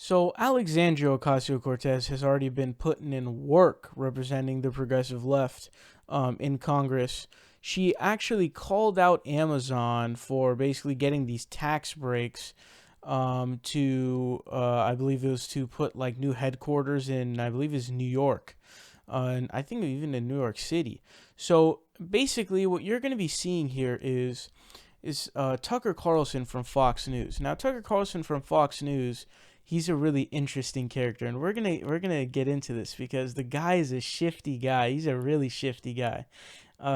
So Alexandria-Ocasio Cortez has already been putting in work representing the progressive left in Congress. She actually called out Amazon for basically getting these tax breaks to, I believe it was to put like new headquarters in, I believe it's New York, and I think even in New York City. So basically, what you're going to be seeing here is Tucker Carlson from Fox News. Now, Tucker Carlson from Fox News, he's a really interesting character, and we're gonna get into this because the guy is a shifty guy. He's a really shifty guy.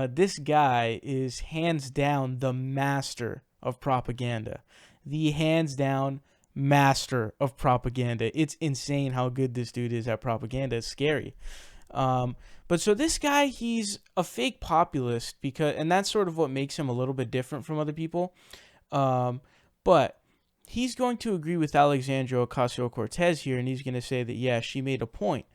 This guy is hands down the master of propaganda, the hands down master of propaganda. It's insane how good this dude is at propaganda. It's scary. But so this guy, he's a fake populist and that's sort of what makes him a little bit different from other people. But he's going to agree with Alexandria Ocasio Cortez here, and he's going to say that, yeah, she made a point.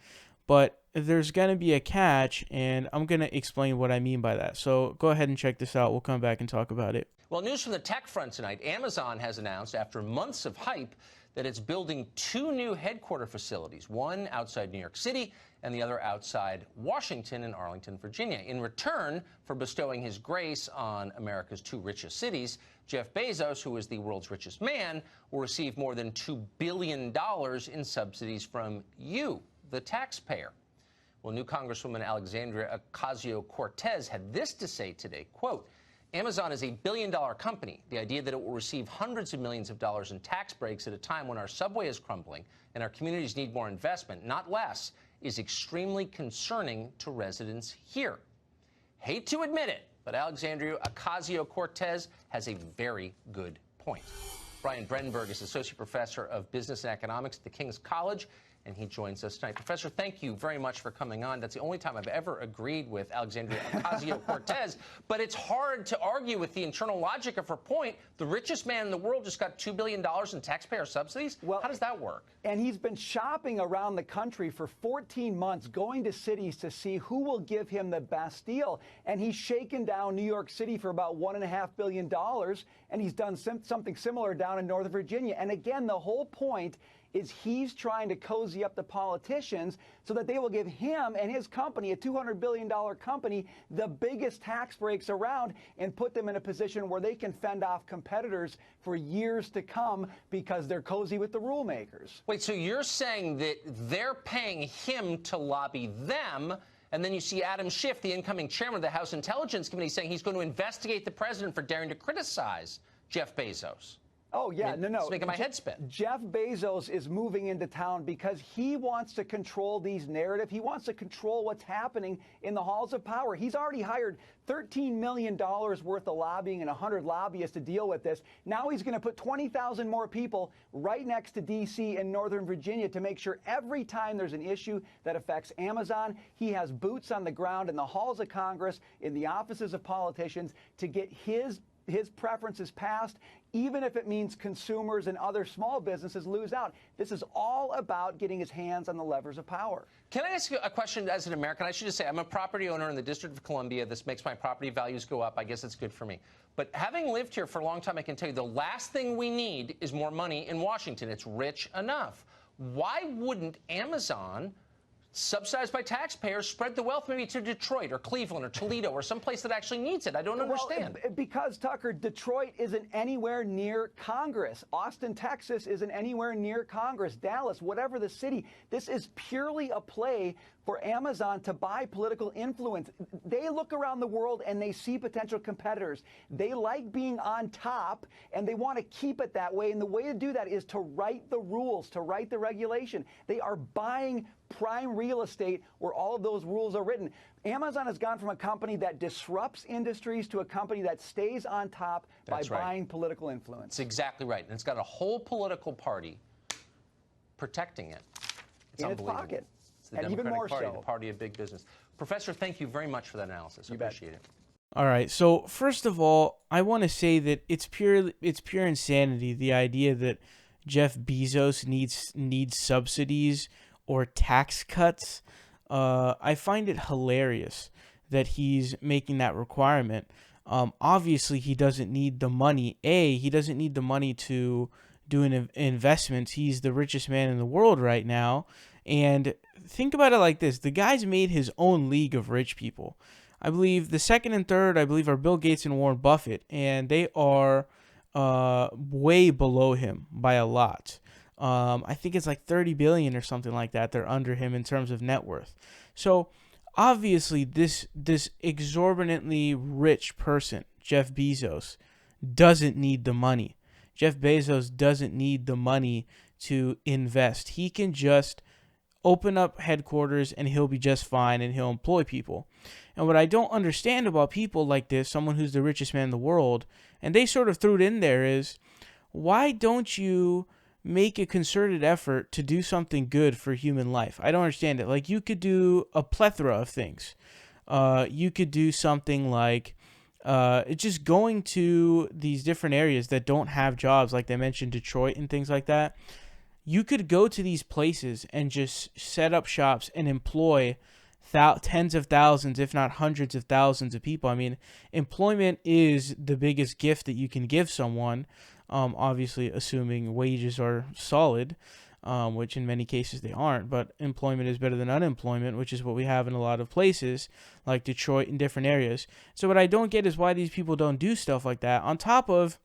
But there's going to be a catch, and I'm going to explain what I mean by that. So go ahead and check this out. We'll come back and talk about it. Well, news from the tech front tonight. Amazon has announced, after months of hype, that it's building two new headquarter facilities, one outside New York City and the other outside Washington in Arlington, Virginia. In return for bestowing his grace on America's two richest cities, Jeff Bezos, who is the world's richest man, will receive more than $2 billion in subsidies from you, the taxpayer. Well, new Congresswoman Alexandria Ocasio Cortez had this to say today, quote, Amazon is a billion-dollar company. The idea that it will receive hundreds of millions of dollars in tax breaks at a time when our subway is crumbling and our communities need more investment, not less, is extremely concerning to residents here. Hate to admit it, but Alexandria Ocasio Cortez has a very good point. Brian Brenberg is Associate Professor of Business and Economics at the King's College, and he joins us tonight. Professor, thank you very much for coming on. That's the only time I've ever agreed with Alexandria Ocasio-Cortez, but it's hard to argue with the internal logic of her point. The richest man in the world just got $2 billion in taxpayer subsidies? Well, how does that work? And he's been shopping around the country for 14 months, going to cities to see who will give him the best deal. And he's shaken down New York City for about $1.5 billion, and he's done something similar down in Northern Virginia. And again, the whole point is he's trying to cozy up the politicians so that they will give him and his company, a $200 billion company, the biggest tax breaks around and put them in a position where they can fend off competitors for years to come because they're cozy with the rule makers. Wait, so you're saying that they're paying him to lobby them, and then you see Adam Schiff, the incoming chairman of the House Intelligence Committee, saying he's going to investigate the president for daring to criticize Jeff Bezos? Oh, yeah, no. It's making my head spin. Jeff Bezos is moving into town because he wants to control these narratives. He wants to control what's happening in the halls of power. He's already hired $13 million worth of lobbying and 100 lobbyists to deal with this. Now he's going to put 20,000 more people right next to D.C. and Northern Virginia to make sure every time there's an issue that affects Amazon, he has boots on the ground in the halls of Congress, in the offices of politicians to get his preferences passed, even if it means consumers and other small businesses lose out. This is all about getting his hands on the levers of power. Can I ask you a question as an American? I should just say I'm a property owner in the District of Columbia. This makes my property values go up. I guess it's good for me. But having lived here for a long time, I can tell you the last thing we need is more money in Washington. It's rich enough. Why wouldn't Amazon, subsidized by taxpayers, spread the wealth maybe to Detroit or Cleveland or Toledo or someplace that actually needs it? I don't understand. Because, Tucker, Detroit isn't anywhere near Congress. Austin, Texas isn't anywhere near Congress. Dallas, whatever the city. This is purely a play for Amazon to buy political influence. They look around the world and they see potential competitors. They like being on top and they want to keep it that way. And the way to do that is to write the rules, to write the regulation. They are buying prime real estate where all of those rules are written. Amazon has gone from a company that disrupts industries to a company that stays on top by buying political influence. That's exactly right. And it's got a whole political party protecting it. It's in its pocket. It's the Democratic Party, the party of big business. Professor, thank you very much for that analysis. I appreciate it. All right. So first of all, I want to say that it's pure insanity, the idea that Jeff Bezos needs subsidies or tax cuts. I find it hilarious that he's making that requirement. Obviously, he doesn't need the money. He doesn't need the money to doing investments. He's the richest man in the world right now. And think about it like this. The guy's made his own league of rich people. I believe the second and third, I believe, are Bill Gates and Warren Buffett. And they are way below him by a lot. I think it's like 30 billion or something like that. They're under him in terms of net worth. So obviously this exorbitantly rich person, Jeff Bezos, doesn't need the money. Jeff Bezos doesn't need the money to invest. He can just open up headquarters and he'll be just fine and he'll employ people. And what I don't understand about people like this, someone who's the richest man in the world, and they sort of threw it in there, is why don't you make a concerted effort to do something good for human life? I don't understand it. Like, you could do a plethora of things. You could do something like just going to these different areas that don't have jobs, like they mentioned Detroit and things like that. You could go to these places and just set up shops and employ tens of thousands, if not hundreds of thousands of people. I mean, employment is the biggest gift that you can give someone, obviously assuming wages are solid, which in many cases they aren't, but employment is better than unemployment, which is what we have in a lot of places like Detroit and different areas. So what I don't get is why these people don't do stuff like that. On top of,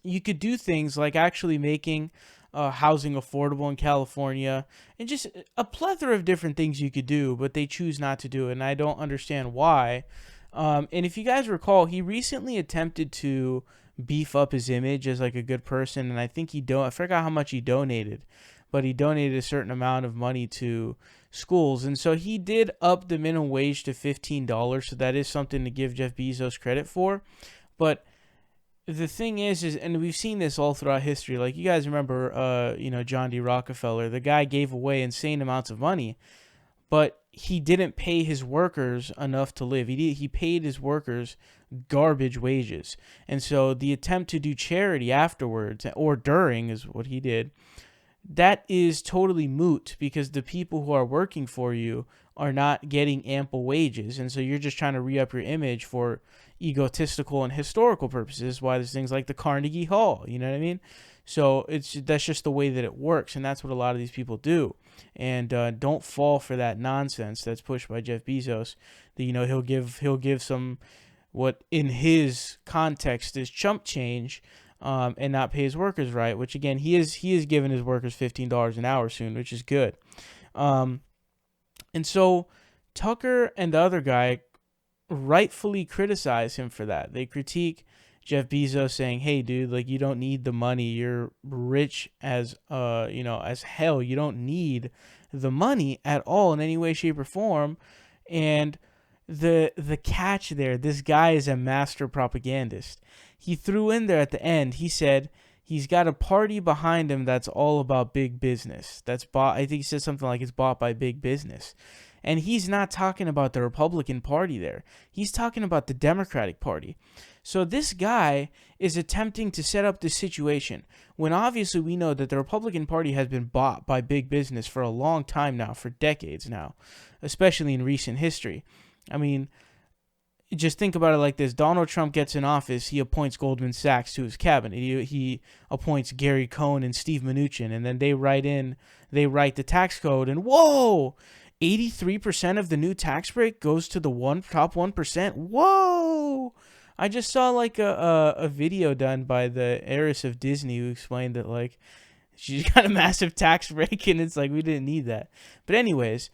you could do things like actually making housing affordable in California, and just a plethora of different things you could do, but they choose not to do it, and I don't understand why. And if you guys recall, he recently attempted to beef up his image as like a good person, and I think I forgot how much he donated, but he donated a certain amount of money to schools, and so he did up the minimum wage to $15, so that is something to give Jeff Bezos credit for. But the thing is, and we've seen this all throughout history, like you guys remember, John D. Rockefeller, the guy gave away insane amounts of money, but he didn't pay his workers enough to live. He paid his workers garbage wages. And so the attempt to do charity afterwards, or during, is what he did. That is totally moot, because the people who are working for you are not getting ample wages. And so you're just trying to re-up your image for egotistical and historical purposes. Why there's things like the Carnegie Hall, you know what I mean? So that's just the way that it works, and that's what a lot of these people do. And don't fall for that nonsense that's pushed by Jeff Bezos. That he'll give some, what in his context is chump change, and not pay his workers right. Which again, he is giving his workers $15 an hour soon, which is good. And so Tucker and the other guy rightfully criticize him for that. They critique Jeff Bezos, saying, "Hey, dude, like, you don't need the money. You're rich as as hell. You don't need the money at all in any way, shape, or form." And the catch there, this guy is a master propagandist. He threw in there at the end, he said he's got a party behind him that's all about big business. That's bought. I think he said something like it's bought by big business. And he's not talking about the Republican Party there. He's talking about the Democratic Party. So this guy is attempting to set up this situation when obviously we know that the Republican Party has been bought by big business for a long time now, for decades now, especially in recent history. I mean, just think about it like this. Donald Trump gets in office, he appoints Goldman Sachs to his cabinet. He appoints Gary Cohn and Steve Mnuchin, and then they write the tax code, and whoa, 83% of the new tax break goes to the top 1%. Whoa! I just saw like a video done by the heiress of Disney who explained that like she's got a massive tax break, and it's like we didn't need that. But anyways,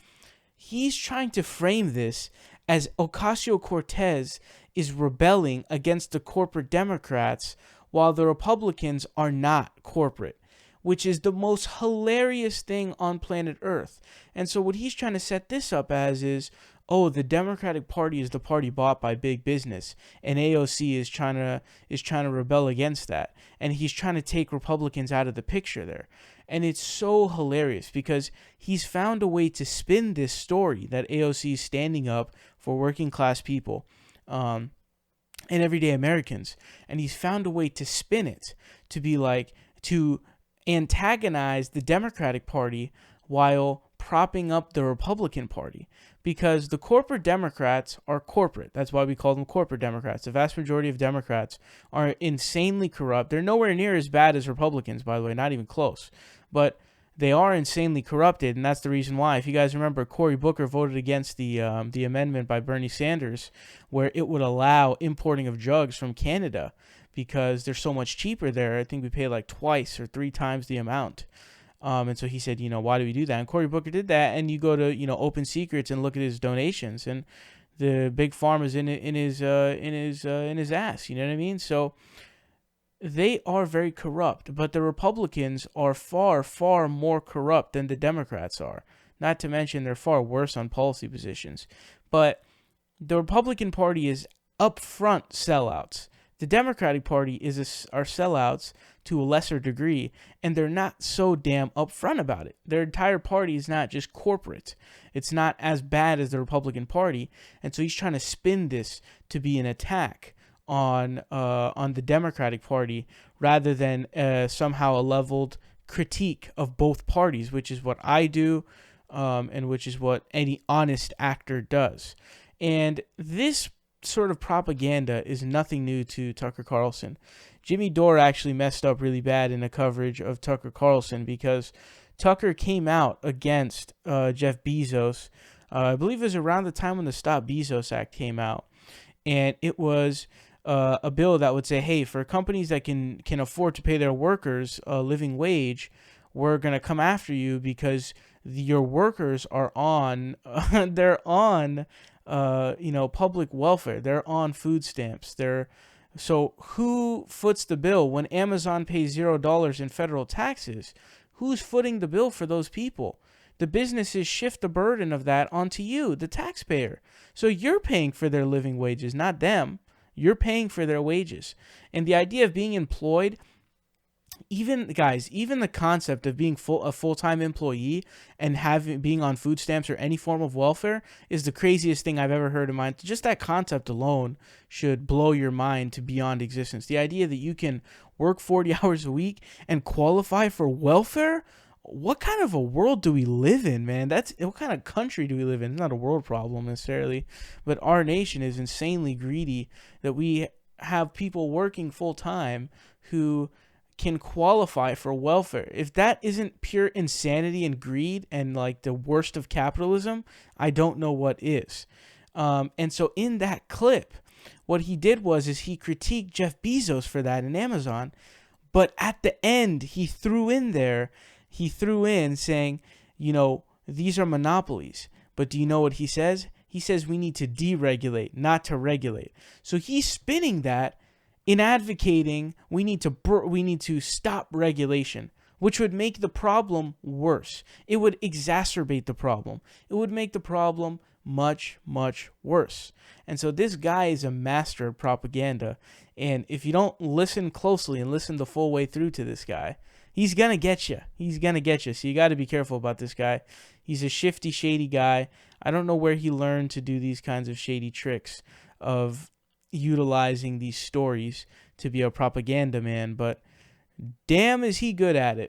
he's trying to frame this as Ocasio Cortez is rebelling against the corporate Democrats while the Republicans are not corporate, which is the most hilarious thing on planet Earth. And so what he's trying to set this up as is, oh, the Democratic Party is the party bought by big business, and AOC is trying to rebel against that, and he's trying to take Republicans out of the picture there. And it's so hilarious because he's found a way to spin this story that AOC is standing up for working class people and everyday Americans, and he's found a way to spin it to be like, to antagonize the Democratic Party while propping up the Republican Party, because the corporate Democrats are corporate. That's why we call them corporate Democrats. The vast majority of Democrats are insanely corrupt. They're nowhere near as bad as Republicans, by the way, not even close. But they are insanely corrupted, and that's the reason why. If you guys remember, Cory Booker voted against the amendment by Bernie Sanders where it would allow importing of drugs from Canada because they're so much cheaper there. I think we pay like twice or 3 times the amount. And so he said, why do we do that? And Cory Booker did that, and you go to, Open Secrets and look at his donations, and the big pharma's in his ass. You know what I mean? So they are very corrupt, but the Republicans are far, far more corrupt than the Democrats are. Not to mention they're far worse on policy positions. But the Republican Party is upfront sellouts. The Democratic Party are sellouts to a lesser degree, and they're not so damn upfront about it. Their entire party is not just corporate. It's not as bad as the Republican Party, and so he's trying to spin this to be an attack on the Democratic Party rather than somehow a leveled critique of both parties, which is what I do, and which is what any honest actor does. And this sort of propaganda is nothing new to Tucker Carlson. Jimmy Dore actually messed up really bad in the coverage of Tucker Carlson because Tucker came out against Jeff Bezos. I believe it was around the time when the Stop Bezos Act came out. And it was a bill that would say, hey, for companies that can afford to pay their workers a living wage, we're going to come after you because your workers are on, they're on, public welfare. They're on food stamps. So who foots the bill when Amazon pays $0 in federal taxes? Who's footing the bill for those people? The businesses shift the burden of that onto you, the taxpayer. So you're paying for their living wages, not them. You're paying for their wages. And the idea of being employed, even the concept of being a full-time employee and being on food stamps or any form of welfare is the craziest thing I've ever heard in mind. Just that concept alone should blow your mind to beyond existence. The idea that you can work 40 hours a week and qualify for welfare? What kind of a world do we live in, man? What kind of country do we live in? It's not a world problem necessarily, but our nation is insanely greedy that we have people working full-time who can qualify for welfare. If that isn't pure insanity and greed and like the worst of capitalism, I don't know what is. And so in that clip, what he did is he critiqued Jeff Bezos for that in Amazon, but at the end he threw in saying, these are monopolies. But do you know what he says? He says we need to deregulate, not to regulate. So he's spinning that in advocating we need to stop regulation, which would make the problem worse. It would exacerbate the problem. It would make the problem much, much worse. And so this guy is a master of propaganda. And if you don't listen closely and listen the full way through to this guy, he's going to get you. He's going to get you. So you got to be careful about this guy. He's a shifty, shady guy. I don't know where he learned to do these kinds of shady tricks of utilizing these stories to be a propaganda man, but damn is he good at it.